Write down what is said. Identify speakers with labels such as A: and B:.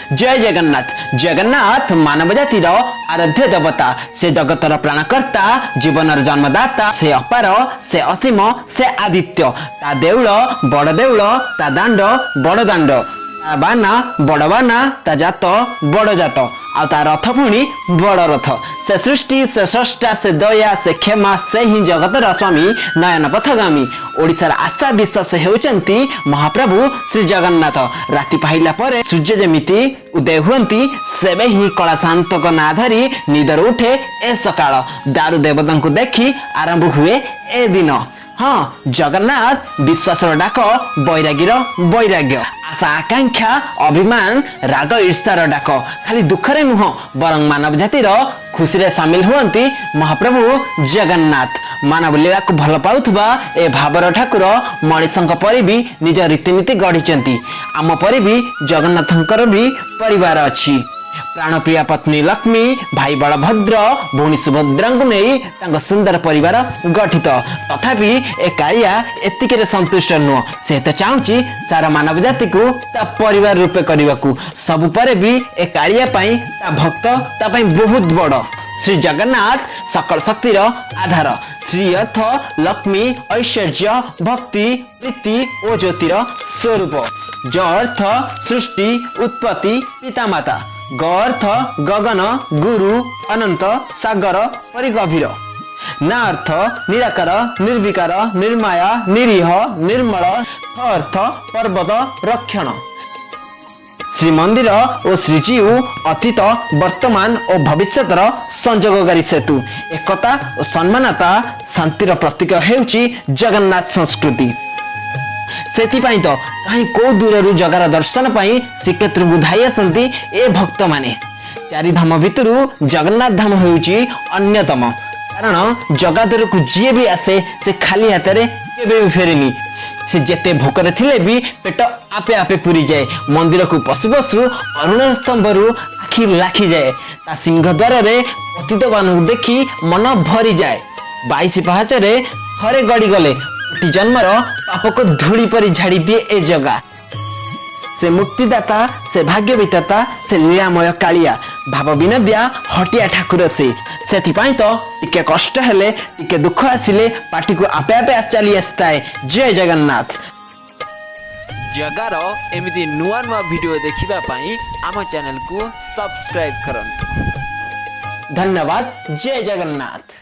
A: जय जगन्नाथ। जगन्नाथ मानव जातिर आराध्य देवता, से जगतर प्राणकर्ता, जीवन जन्मदाता, से अपार, से असीम, से आदित्य। ता देउल बड़ देउल, ता दांड बड़ दांड, ता बाना बड़ बाना, ता जात बड़ जात, आ ता रथ पुणी बड़ रथ। से सृष्टि, से स्रष्टा, से दया, से क्षमा, से ही जगतर स्वामी, नयन पथगामी। ओडिशार आशा विश्वास हेउचंती महाप्रभु श्री जगन्नाथ। राति पाइला परे सूर्य जेमिति उदय हुअंती, सेबे ही कला शांतक ना धरी निदर उठे ए सकाळ। दारु देवतांकु देखी आरंभ हुए ए दिन। हाँ, जगन्नाथ विश्वासर डाक, बैरागीर बैराग्य, आशा आकांक्षा, अभिमान, राग ईर्षार डाक। खाली दुखरे नुह बरं मानव जातिर खुशी रे सामिल हुअंती महाप्रभु जगन्नाथ। मानव लीला को भल पाउथबा ए भावर ठाकुर मनीषंक परि भी निज रीतिनीति गढ़िचंती। आम परि भी जगन्नाथंकर भी परिवार अछि। प्राणप्रिया पत्नी लक्ष्मी, भाई बलभद्र, भौणी सुभद्रा नहीं तांको सुंदर परिवार गठित। तथापि ए कालिया एतिके संतुष्ट नुह, से तो चाहूची सारा मानव जाति को ता परिवार रूपे करने। सबु परे भी ए कालिया पाई ता भक्त ता पाई बहुत बड़। श्री जगन्नाथ सकल शक्तिर आधार। श्री अर्थ लक्ष्मी, ऐश्वर्य, भक्ति, प्रीति और ज्योतिर स्वरूप। ज अर्थ सृष्टि, उत्पत्ति, पितामाता। ग अर्थ गगन, गुरु, अनंत, सागर, परि गभीर। ना अर्थ निराकार, निर्विकार, निर्माया, निरीह, निर्मल। थ अर्थ पर्वत, रक्षण। श्री मंदिर और श्रीजीव अतीत, वर्तमान और भविष्यतर संयोगकारी सेतु। एकता और सम्मानता, शांतिर प्रतीक हेउची जगन्नाथ संस्कृति। सेतिपाई तो कहीं को दूर जगार दर्शन पाई श्रीक्षेत्र को धाई आसती ए भक्त माने। चारि धाम भितरु जगन्नाथ धाम हेउची अन्यतम। कारण जगादर को जी भी आसे से खाली हाथ रे केबे भी फेरेनी। से जेते भोकर थिले भी पेट आपे आपे पूरी जाए। मंदिर को पशु पशु अरुण स्तंभरु आखि लाखी जाए। ता सिंह द्वार रे पतित बानु देखी मन भरी जाए। 22 पहाच रे थरे गड़ी गले कोटि जन्मर पाप को धूली परी झाड़ी दिए ए जगह। से मुक्तिदाता, से भाग्य विधाता, से लीलामय कालिया, भाव विनोदिया हटिया ठाकुर। से तो टिके कष्ट हेले, टिके दुख आसिले पार्टी को आपे आपे चली आसताए। जय जगन्नाथ।
B: जगार एमिति नुआ नुआ वीडियो देखिबा पाई आम चैनल को सब्सक्राइब करंतु।
A: धन्यवाद। जय जगन्नाथ।